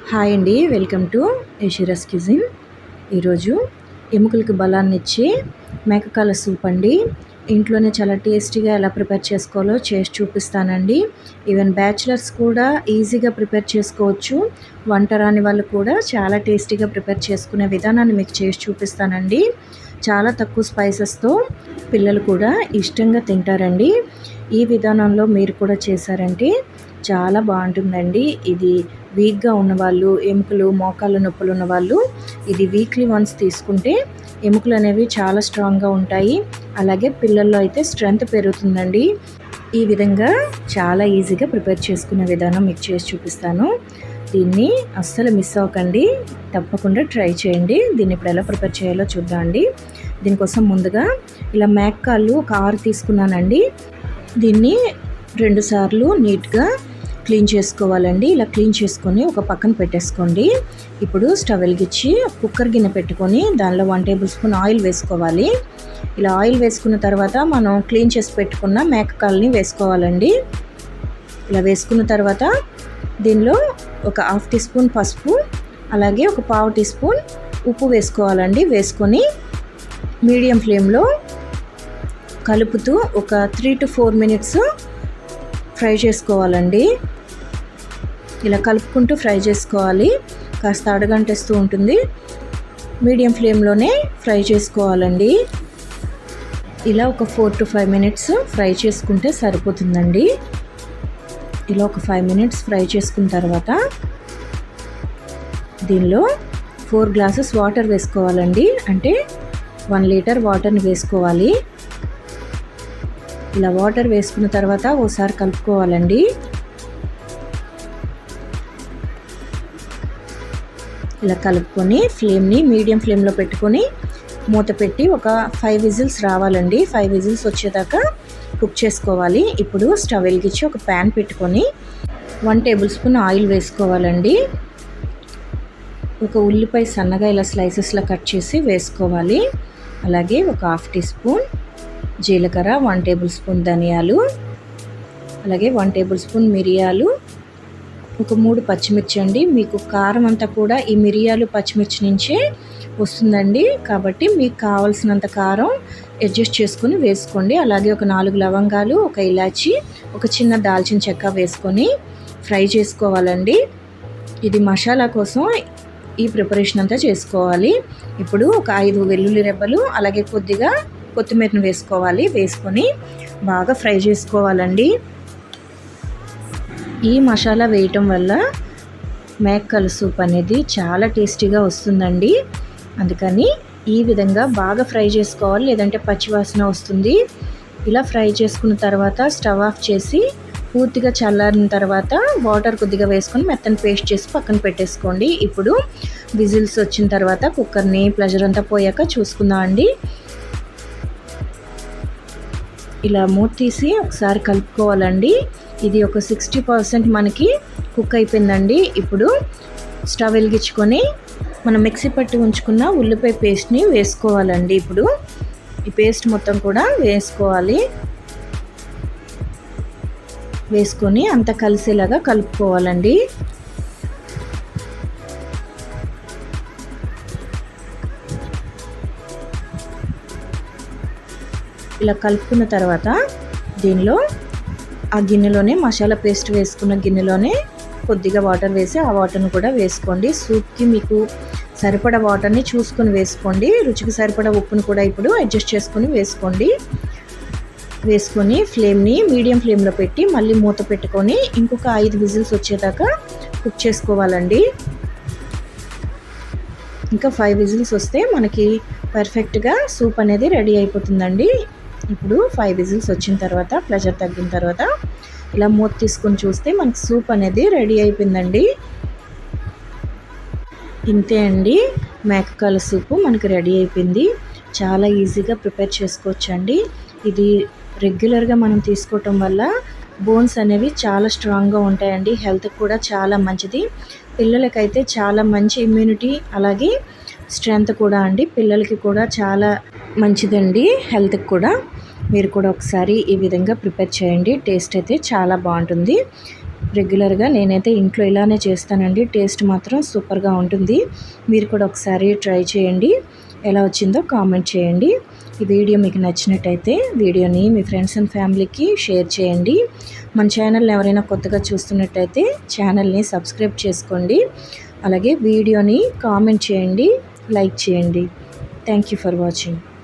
Hi అండి, welcome to యషిరస్ kitchen. ఈరోజు ఎముకలకి బలాన్నిచ్చే మేకకాల soup అండి. ఇంట్లోనే చాలా టేస్టీగా ఎలా ప్రిపేర్ చేసుకోవాలో చేసి చూపిస్తానండి. ఈవెన్ బ్యాచిలర్స్ కూడా ఈజీగా ప్రిపేర్ చేసుకోవచ్చు. వంట రాని వాళ్ళు కూడా చాలా టేస్టీగా ప్రిపేర్ చేసుకునే విధానాన్ని మీకు చేసి చూపిస్తానండి. చాలా తక్కువ స్పైసెస్తో పిల్లలు కూడా ఇష్టంగా తింటారండి. ఈ విధానంలో మీరు కూడా చేశారంటే చాలా బాగుంటుందండి. ఇది వీక్గా ఉన్నవాళ్ళు, ఎముకలు మోకాళ్ళ నొప్పులు ఉన్నవాళ్ళు ఇది వీక్లీ వన్స్ తీసుకుంటే ఎముకలు అనేవి చాలా స్ట్రాంగ్గా ఉంటాయి. అలాగే పిల్లల్లో అయితే స్ట్రెంగ్త్ పెరుగుతుందండి. ఈ విధంగా చాలా ఈజీగా ప్రిపేర్ చేసుకునే విధానం మీకు చేసి చూపిస్తాను. దీన్ని అస్సలు మిస్ అవ్వకండి, తప్పకుండా ట్రై చేయండి. దీన్ని ఇప్పుడు ఎలా ప్రిపేర్ చేయాలో చూద్దామండి. దీనికోసం ముందుగా ఇలా మేకకాళ్ళు ఒక 6 తీసుకున్నానండి. దీన్ని 2 సార్లు నీట్గా క్లీన్ చేసుకోవాలండి. ఇలా క్లీన్ చేసుకొని ఒక పక్కన పెట్టేసుకోండి. ఇప్పుడు స్టవ్ వెలిగించి కుక్కర్ గిన్నె పెట్టుకొని దానిలో 1 టేబుల్ స్పూన్ ఆయిల్ వేసుకోవాలి. ఇలా ఆయిల్ వేసుకున్న తర్వాత మనం క్లీన్ చేసి పెట్టుకున్న మేకకాలని వేసుకోవాలండి. ఇలా వేసుకున్న తర్వాత దీనిలో ఒక 1/2 టీ స్పూన్ పసుపు, అలాగే ఒక 1/4 టీ స్పూన్ ఉప్పు వేసుకోవాలండి. వేసుకొని మీడియం ఫ్లేమ్లో కలుపుతూ ఒక 3 to 4 మినిట్స్ ఫ్రై చేసుకోవాలండి. ఇలా కలుపుకుంటూ ఫ్రై చేసుకోవాలి. కాస్త అడుగంటేస్తూ ఉంటుంది. మీడియం ఫ్లేమ్లోనే ఫ్రై చేసుకోవాలండి. ఇలా ఒక 4 to 5 మినిట్స్ ఫ్రై చేసుకుంటే సరిపోతుందండి. ఇలా ఒక 5 మినిట్స్ ఫ్రై చేసుకున్న తర్వాత దీనిలో 4 గ్లాసెస్ వాటర్ వేసుకోవాలండి. అంటే 1 లీటర్ వాటర్ని వేసుకోవాలి. ఇలా వాటర్ వేసుకున్న తర్వాత ఒకసారి కలుపుకోవాలండి. ఇలా కలుపుకొని ఫ్లేమ్ని మీడియం ఫ్లేమ్లో పెట్టుకొని మూత పెట్టి ఒక 5 విజిల్స్ రావాలండి. 5 విజిల్స్ వచ్చేదాకా కుక్ చేసుకోవాలి. ఇప్పుడు స్టవ్ వెలిగించి ఒక ప్యాన్ పెట్టుకొని 1 టేబుల్ స్పూన్ ఆయిల్ వేసుకోవాలండి. ఒక ఉల్లిపాయ సన్నగా ఇలా స్లైసెస్లో కట్ చేసి వేసుకోవాలి. అలాగే ఒక 1/2 టీ స్పూన్ జీలకర్ర, 1 టేబుల్ స్పూన్ ధనియాలు, అలాగే 1 టేబుల్ స్పూన్ మిరియాలు, ఒక 3 పచ్చిమిర్చి అండి. మీకు కారం అంతా కూడా ఈ మిరియాలు పచ్చిమిర్చి నుంచే వస్తుందండి. కాబట్టి మీకు కావాల్సినంత కారం అడ్జస్ట్ చేసుకొని వేసుకోండి. అలాగే ఒక 4 లవంగాలు, ఒక ఇలాచి, ఒక చిన్న దాల్చిన చెక్క వేసుకొని ఫ్రై చేసుకోవాలండి. ఇది మసాలా కోసం ఈ ప్రిపరేషన్ అంతా చేసుకోవాలి. ఇప్పుడు ఒక 5 వెల్లుల్లి రెబ్బలు, అలాగే కొద్దిగా కొత్తిమీరను వేసుకోవాలి. వేసుకొని బాగా ఫ్రై చేసుకోవాలండి. ఈ మసాలా వేయటం వల్ల మేకకాల సూప్ అనేది చాలా టేస్టీగా వస్తుందండి. అందుకని ఈ విధంగా బాగా ఫ్రై చేసుకోవాలి, లేదంటే పచ్చివాసన వస్తుంది. ఇలా ఫ్రై చేసుకున్న తర్వాత స్టవ్ ఆఫ్ చేసి పూర్తిగా చల్లారిన తర్వాత వాటర్ కొద్దిగా వేసుకొని మెత్తని పేస్ట్ చేసి పక్కన పెట్టేసుకోండి. ఇప్పుడు విజిల్స్ వచ్చిన తర్వాత కుక్కర్ని ప్రెషర్ అంతా పోయాక చూసుకుందాం అండి. ఇలా మూత తీసి ఒకసారి కలుపుకోవాలండి. ఇది ఒక 60% మనకి కుక్ అయిపోయిందండి. ఇప్పుడు స్టవ్ వెలిగించుకొని మనం మిక్సీ పట్టి ఉంచుకున్న ఉల్లిపాయ పేస్ట్ని వేసుకోవాలండి. ఇప్పుడు ఈ పేస్ట్ మొత్తం కూడా వేసుకోవాలి. వేసుకొని అంతా కలిసేలాగా కలుపుకోవాలండి. ఇలా కలుపుకున్న తర్వాత దీనిలో ఆ గిన్నెలోనే మసాలా పేస్ట్ వేసుకున్న గిన్నెలోనే కొద్దిగా వాటర్ వేసి ఆ వాటర్ని కూడా వేసుకోండి. సూప్కి మీకు సరిపడా వాటర్ని చూసుకొని వేసుకోండి. రుచికి సరిపడా ఉప్పును కూడా ఇప్పుడు అడ్జస్ట్ చేసుకొని వేసుకోండి. వేసుకొని ఫ్లేమ్ని మీడియం ఫ్లేమ్లో పెట్టి మళ్ళీ మూత పెట్టుకొని ఇంకొక 5 విజిల్స్ వచ్చేదాకా కుక్ చేసుకోవాలండి. ఇంకా 5 విజిల్స్ వస్తే మనకి పర్ఫెక్ట్గా సూప్ అనేది రెడీ అయిపోతుందండి. ఇప్పుడు 5 విజిల్స్ వచ్చిన తర్వాత ప్రెషర్ తగ్గిన తర్వాత ఇలా మూత తీసుకొని చూస్తే మనకి సూప్ అనేది రెడీ అయిపోయిందండి. ఇంతే అండి, మేకకాల సూపు మనకి రెడీ అయిపోయింది. చాలా ఈజీగా ప్రిపేర్ చేసుకోవచ్చు అండి. ఇది రెగ్యులర్గా మనం తీసుకోవటం వల్ల బోన్స్ అనేవి చాలా స్ట్రాంగ్గా ఉంటాయండి. హెల్త్కి కూడా చాలా మంచిది. పిల్లలకైతే చాలా మంచి ఇమ్యూనిటీ, అలాగే స్ట్రెంగ్త్ కూడా అండి. పిల్లలకి కూడా చాలా మంచిదండి హెల్త్కి కూడా. మీరు కూడా ఒకసారి ఈ విధంగా ప్రిపేర్ చేయండి. టేస్ట్ అయితే చాలా బాగుంటుంది. రెగ్యులర్గా నేనైతే ఇంట్లో ఇలానే చేస్తానండి. టేస్ట్ మాత్రం సూపర్గా ఉంటుంది. మీరు కూడా ఒకసారి ట్రై చేయండి. ఎలా వచ్చిందో కామెంట్ చేయండి. ఈ వీడియో మీకు నచ్చినట్టయితే వీడియోని మీ ఫ్రెండ్స్ అండ్ ఫ్యామిలీకి షేర్ చేయండి. మన ఛానల్ని ఎవరైనా కొత్తగా చూస్తున్నట్టయితే ఛానల్ని సబ్స్క్రైబ్ చేసుకోండి. అలాగే వీడియోని కామెంట్ చేయండి, లైక్ చేయండి. Thank you for watching.